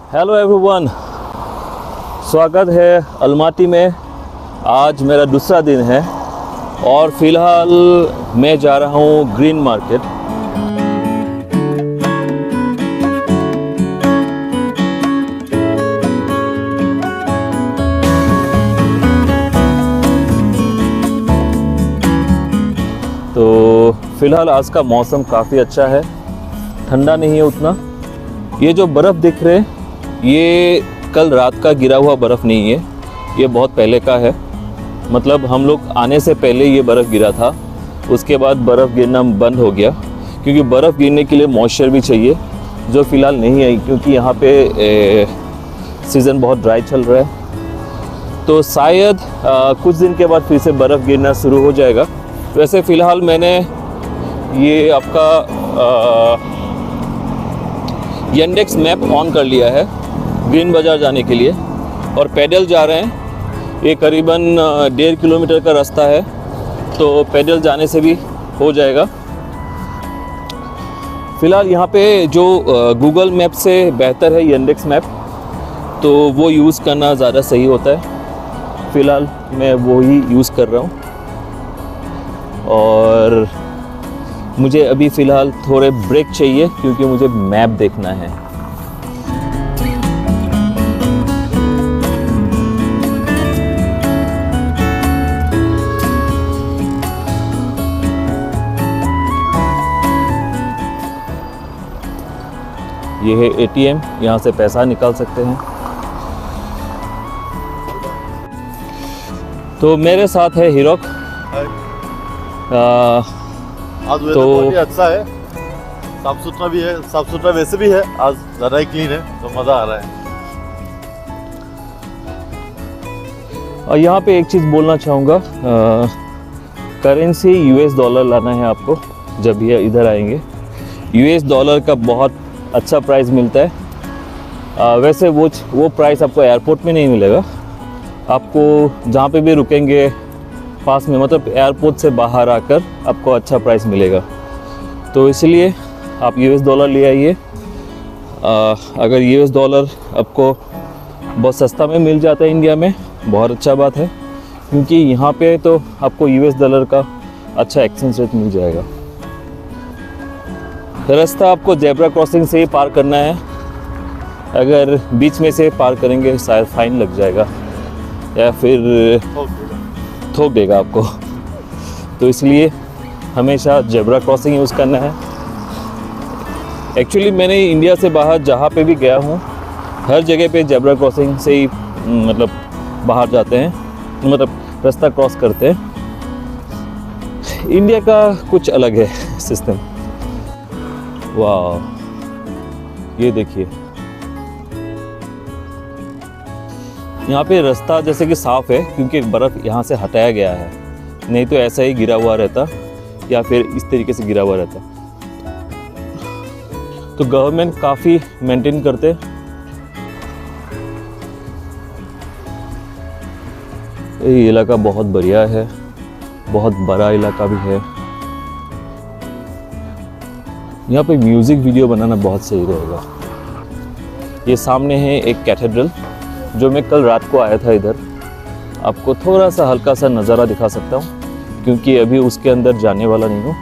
Hello everyone, स्वागत है Almaty में। आज मेरा दूसरा दिन है और फ़िलहाल मैं जा रहा हूँ ग्रीन मार्केट। तो फ़िलहाल आज का मौसम काफ़ी अच्छा है, ठंडा नहीं है उतना। ये जो बर्फ़ दिख रहे हैं ये कल रात का गिरा हुआ बर्फ़ नहीं है, ये बहुत पहले का है। मतलब हम लोग आने से पहले ये बर्फ़ गिरा था, उसके बाद बर्फ़ गिरना बंद हो गया क्योंकि बर्फ़ गिरने के लिए मॉइस्चर भी चाहिए, जो फ़िलहाल नहीं आई क्योंकि यहाँ पे सीज़न बहुत ड्राई चल रहा है। तो शायद कुछ दिन के बाद फिर से बर्फ़ गिरना शुरू हो जाएगा। वैसे फ़िलहाल मैंने ये आपका यंडेक्स मैप ऑन कर लिया है ग्रीन बाज़ार जाने के लिए और पैदल जा रहे हैं। ये करीबन 1.5 किलोमीटर का रास्ता है, तो पैदल जाने से भी हो जाएगा। फ़िलहाल यहाँ पे जो गूगल मैप से बेहतर है यंडेक्स मैप, तो वो यूज़ करना ज़्यादा सही होता है। फ़िलहाल मैं वो ही यूज़ कर रहा हूँ और मुझे अभी फ़िलहाल थोड़े ब्रेक चाहिए क्योंकि मुझे मैप देखना है। ये है एटीएम, यहाँ से पैसा निकाल सकते हैं। तो मेरे साथ है हीरोक। आज वेदर बहुत ही अच्छा है, साफ सुथरा भी है, साफ सुथरा वैसे भी है, आज ज़्यादा ही क्लीन है, तो मज़ा आ रहा है। और यहाँ पे एक चीज़ बोलना चाहूँगा, करेंसी यूएस डॉलर लाना है आपको जब ये इधर आएंगे। यूएस डॉलर का बहुत अच्छा प्राइस मिलता है। वैसे वो प्राइस आपको एयरपोर्ट में नहीं मिलेगा, आपको जहाँ पे भी रुकेंगे पास में, मतलब एयरपोर्ट से बाहर आकर आपको अच्छा प्राइस मिलेगा। तो इसलिए आप यूएस डॉलर ले आइए। अगर यूएस डॉलर आपको बहुत सस्ता में मिल जाता है इंडिया में, बहुत अच्छा बात है, क्योंकि यहाँ पे तो आपको यूएस डॉलर का अच्छा एक्सचेंज रेट मिल जाएगा। रास्ता आपको जेब्रा क्रॉसिंग से ही पार करना है, अगर बीच में से पार करेंगे शायद फ़ाइन लग जाएगा या फिर ठोक देगा आपको। तो इसलिए हमेशा जेब्रा क्रॉसिंग यूज़ करना है। एक्चुअली मैंने इंडिया से बाहर जहाँ पे भी गया हूँ, हर जगह पे जेब्रा क्रॉसिंग से ही मतलब बाहर जाते हैं, मतलब रास्ता क्रॉस करते हैं। इंडिया का कुछ अलग है सिस्टम। वाह, ये देखिए यहाँ पे रास्ता जैसे कि साफ़ है क्योंकि बर्फ़ यहाँ से हटाया गया है, नहीं तो ऐसा ही गिरा हुआ रहता या फिर इस तरीके से गिरा हुआ रहता। तो गवर्नमेंट काफ़ी मेंटेन करते। ये इलाका बहुत बढ़िया है, बहुत बड़ा इलाका भी है। यहाँ पे म्यूज़िक वीडियो बनाना बहुत सही रहेगा। ये सामने है एक कैथेड्रल, जो मैं कल रात को आया था इधर। आपको थोड़ा सा हल्का सा नज़ारा दिखा सकता हूँ क्योंकि अभी उसके अंदर जाने वाला नहीं हूँ।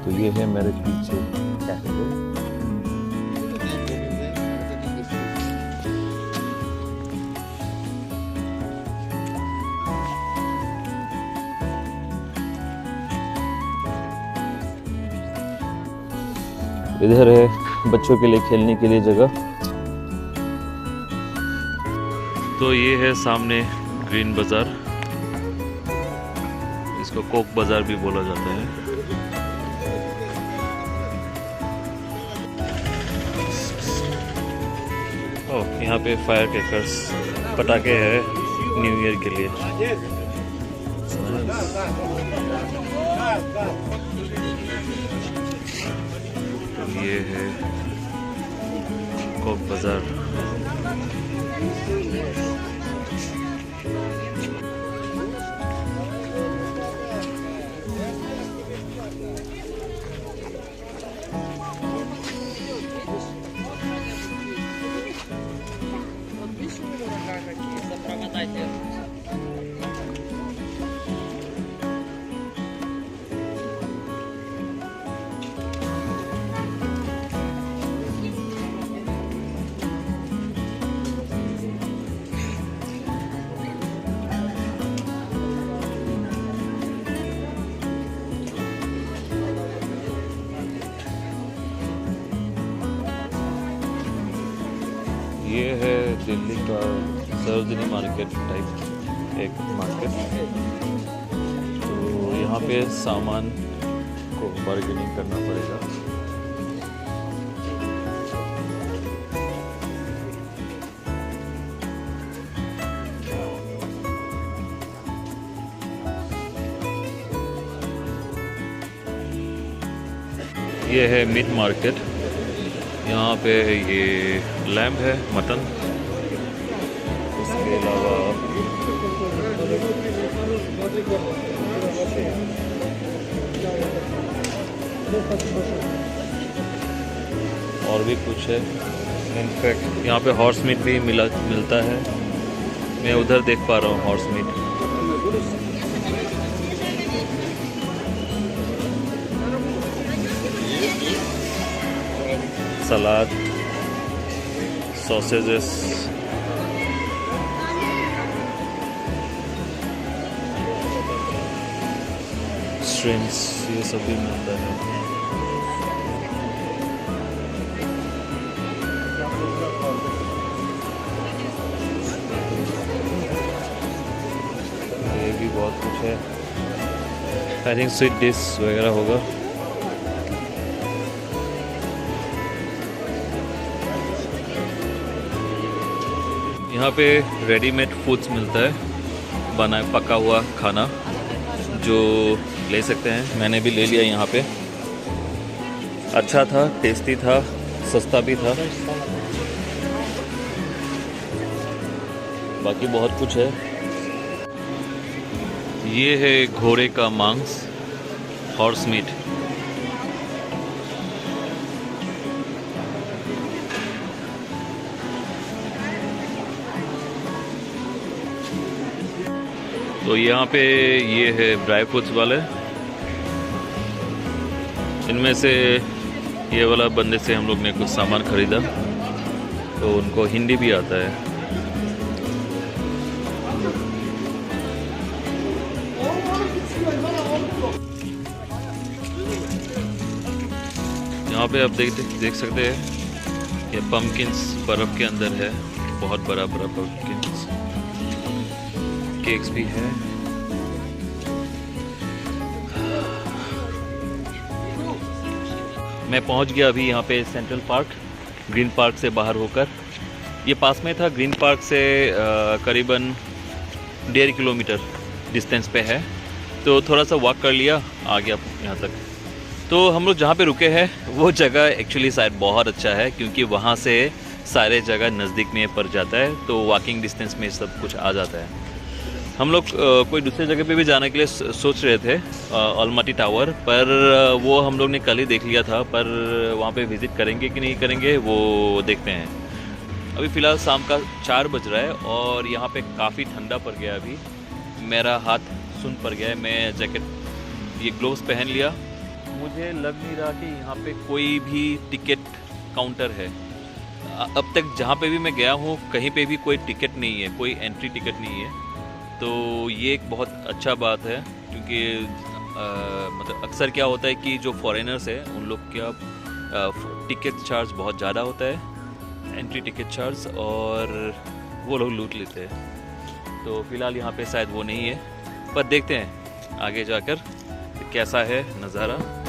तो ये है मेरे पीछे कैथेड्रल। इधर है बच्चों के लिए खेलने के लिए जगह। तो ये है सामने ग्रीन बाज़ार, इसको कोक बाज़ार भी बोला जाता है। ओह, यहाँ पे फायर क्रैकर्स, पटाखे हैं न्यू ईयर के लिए। तो ये है कोक बाज़ार। ये है दिल्ली का सरोजिनी मार्केट टाइप एक मार्केट। तो यहाँ पे सामान को बार्गेनिंग करना पड़ेगा। ये है मीट मार्केट। यहाँ पे ये लैम्ब है, मटन। उसके अलावा और भी कुछ है। इनफैक्ट यहाँ पे हॉर्स मीट भी मिलता है। मैं उधर देख पा रहा हूँ हॉर्स मीट। सलाद, सॉसेजेस, श्रिम्प्स, ये सब भी मिलता है। ये भी बहुत कुछ है। आई थिंक स्वीट डिश वगैरह होगा। यहाँ पे रेडीमेड फूड्स मिलता है, बना पका हुआ खाना जो ले सकते हैं। मैंने भी ले लिया यहाँ पे। अच्छा था, टेस्टी था, सस्ता भी था। बाकी बहुत कुछ है। ये है घोड़े का मांस, हॉर्स मीट। तो यहाँ पे ये है ड्राई फ्रूट्स वाले। इनमें से ये वाला बंदे से हम लोग ने कुछ सामान खरीदा, तो उनको हिंदी भी आता है। यहाँ पे आप देख सकते हैं ये पम्पकिन्स बर्फ के अंदर है। बहुत बड़ा पम्पकिन्स। केक्स भी है। मैं पहुंच गया अभी यहाँ पे सेंट्रल पार्क, ग्रीन पार्क से बाहर होकर। ये पास में था, ग्रीन पार्क से करीबन 1.5 किलोमीटर डिस्टेंस पे है। तो थोड़ा सा वॉक कर लिया, आ गया यहाँ तक। तो हम लोग जहाँ पे रुके हैं वो जगह एक्चुअली शायद बहुत अच्छा है, क्योंकि वहाँ से सारे जगह नज़दीक में पड़ जाता है, तो वॉकिंग डिस्टेंस में सब कुछ आ जाता है। हम लोग कोई दूसरे जगह पे भी जाने के लिए सोच रहे थे, अलमाटी टावर, पर वो हम लोग ने कल ही देख लिया था। पर वहाँ पे विज़िट करेंगे कि नहीं करेंगे वो देखते हैं। अभी फ़िलहाल शाम का 4 बज रहा है और यहाँ पे काफ़ी ठंडा पड़ गया। अभी मेरा हाथ सुन पड़ गया है। मैं जैकेट, ये ग्लोव्स पहन लिया। मुझे लग नहीं रहा कि यहाँ पे कोई भी टिकट काउंटर है। अब तक जहाँ पे भी मैं गया हूँ कहीं पे भी कोई टिकट नहीं है, कोई एंट्री टिकट नहीं है। तो ये एक बहुत अच्छा बात है, क्योंकि मतलब अक्सर क्या होता है कि जो फॉरेनर्स है उन लोग क्या टिकट चार्ज बहुत ज़्यादा होता है, एंट्री टिकट चार्ज, और वो लोग लूट लेते हैं। तो फ़िलहाल यहाँ पे शायद वो नहीं है, पर देखते हैं आगे जाकर कैसा है नज़ारा।